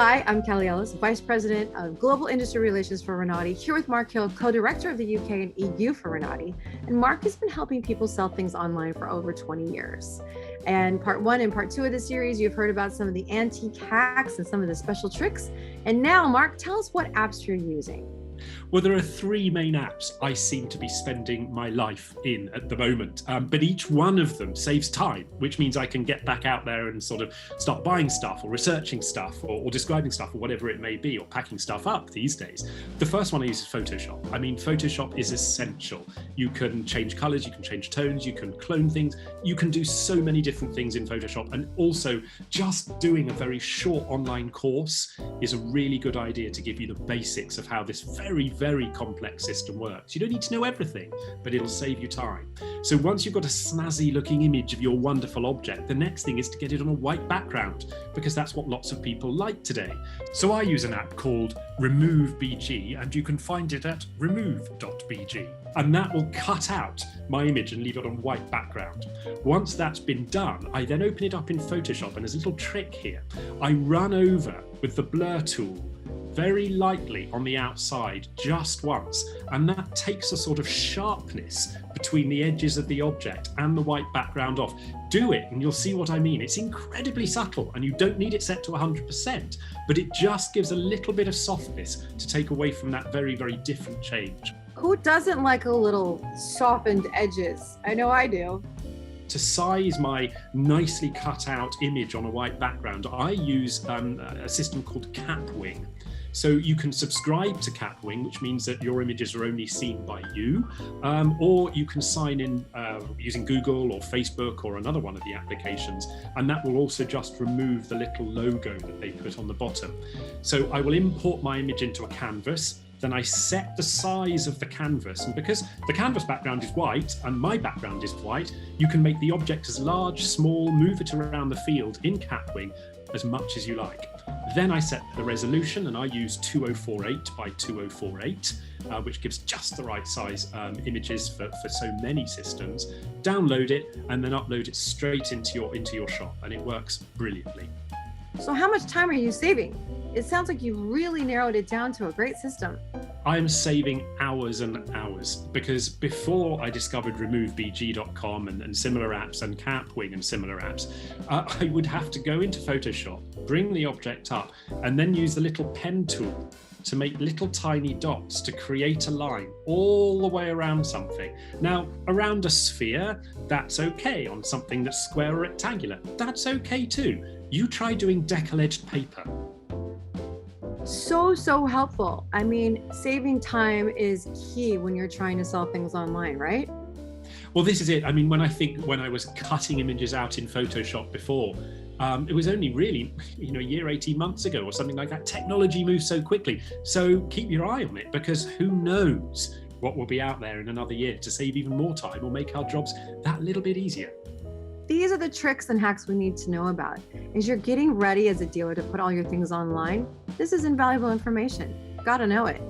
Hi, I'm Kelly Ellis, Vice President of Global Industry Relations for Renati, here with Mark Hill, Co-Director of the UK and EU for Renati. And Mark has been helping people sell things online for over 20 years. And part one and part two of the series, you've heard about some of the antique hacks and some of the special tricks. And now, Mark, tell us what apps you're using. Well, there are three main apps I seem to be spending my life in at the moment, but each one of them saves time, which means I can get back out there and sort of start buying stuff or researching stuff or describing stuff or whatever it may be, or packing stuff up these days. The first one I use is Photoshop. I mean, Photoshop is essential. You can change colors, you can change tones, you can clone things, you can do so many different things in Photoshop. And also just doing a very short online course is a really good idea to give you the basics of how this very complex system works. You don't need to know everything, but it'll save you time. So once you've got a snazzy looking image of your wonderful object, the next thing is to get it on a white background, because that's what lots of people like today. So I use an app called Remove BG, and you can find it at remove.bg. And that will cut out my image and leave it on white background. Once that's been done, I then open it up in Photoshop, and there's a little trick here. I run over with the blur tool very lightly on the outside just once, and that takes a sort of sharpness between the edges of the object and the white background off. Do it and you'll see what I mean. It's incredibly subtle and you don't need it set to 100%, but it just gives a little bit of softness to take away from that very different change. Who doesn't like a little softened edges? I know I do. To size my nicely cut out image on a white background, I use a system called Capwing. So you can subscribe to Capwing, which means that your images are only seen by you, or you can sign in using Google or Facebook or another one of the applications, and that will also just remove the little logo that they put on the bottom. So I will import my image into a canvas, then I set the size of the canvas, and because the canvas background is white and my background is white, you can make the object as large, small, move it around the field in Capwing as much as you like. Then I set the resolution, and I use 2048 by 2048, which gives just the right size images for so many systems. Download it and then upload it straight into your shop, and it works brilliantly. So how much time are you saving? It sounds like you really narrowed it down to a great system. I'm saving hours and hours, because before I discovered RemoveBG.com and similar apps and Capwing and similar apps, I would have to go into Photoshop, bring the object up, and then use the little pen tool to make little tiny dots to create a line all the way around something. Now, around a sphere, that's okay. On something that's square or rectangular, that's okay too. You try doing decal-edged paper. So helpful. I mean, saving time is key when you're trying to sell things online, right? Well, this is it. I mean, when I was cutting images out in Photoshop before, it was only really, a year, 18 months ago or something like that. Technology moves so quickly. So keep your eye on it, because who knows what will be out there in another year to save even more time or make our jobs that little bit easier. These are the tricks and hacks we need to know about. As you're getting ready as a dealer to put all your things online, this is invaluable information. Gotta know it.